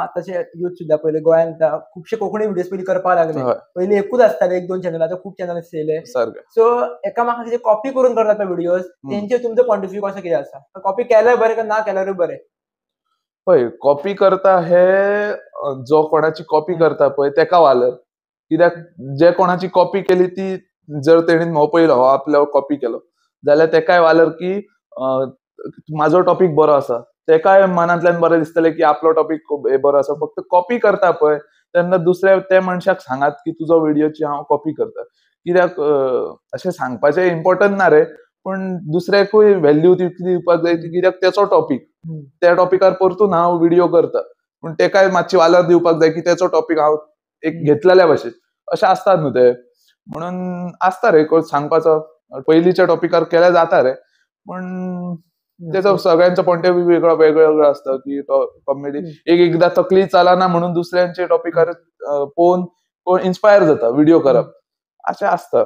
आताचे युथ सुद्धा पहिले गोंयांत खुबशे कोंकणी व्हिडियोज पयलीं करपाक लागले. हय पयलीं एकूच आसताले, 1-2 चॅनल, आतां खूब चॅनल येयले. सारकें. सो एकामेकांक जे कॉपी करून करतात पळय व्हिडियोज, तेंचेर तुमचो पॉयंट ऑफ व्यू कसो कितें आसा? कॉपी केल्यार बरें काय ना केल्यारूय बरें? पळय कॉपी करता हे जो कोणाची कॉपी करता पळय तेका वालर. कित्याक जे कोणाची कॉपी केली ती जर तेणीन हो पयलो हो आपलो कॉपी केलो जाल्यार तेकाय वालर की म्हाजो टॉपिक बरो आसा. तेकाय मनांतल्यान बरें दिसतलें की आपलो टॉपिक बरो आसा. फक्त कॉपी करता पळय तेन्ना दुसऱ्या त्या मनशाक सांगात की तुजो व्हिडिओची हांव कॉपी करता. कित्याक अशें सांगपाचें इम्पॉर्टंट ना रे, पूण दुसऱ्याकूय व्हॅल्यू दिवपाक जाय कित्याक तेचो टॉपिक. त्या टॉपिकार परतून हांव व्हिडिओ करता. पूण तेकाय मातशी वालर दिवपाक जाय की तेचो टॉपिक हांव एक घेतलेल्या भशेन. अशें आसता न्हू तें. म्हणून आसता रे सांगपाचो. पयलींच्या टॉपिकार केल्यार जाता रे. पूण तेचो सगळ्यांचो पॉयंट ऑफ व्यू वेगळो वेगळो आसता की तो कॉमेडी एकदां तकली चलना म्हणून दुसऱ्यांचे टॉपिकार पळोवन कोण इन्स्पायर जाता व्हिडिओ करप. अशें आसता.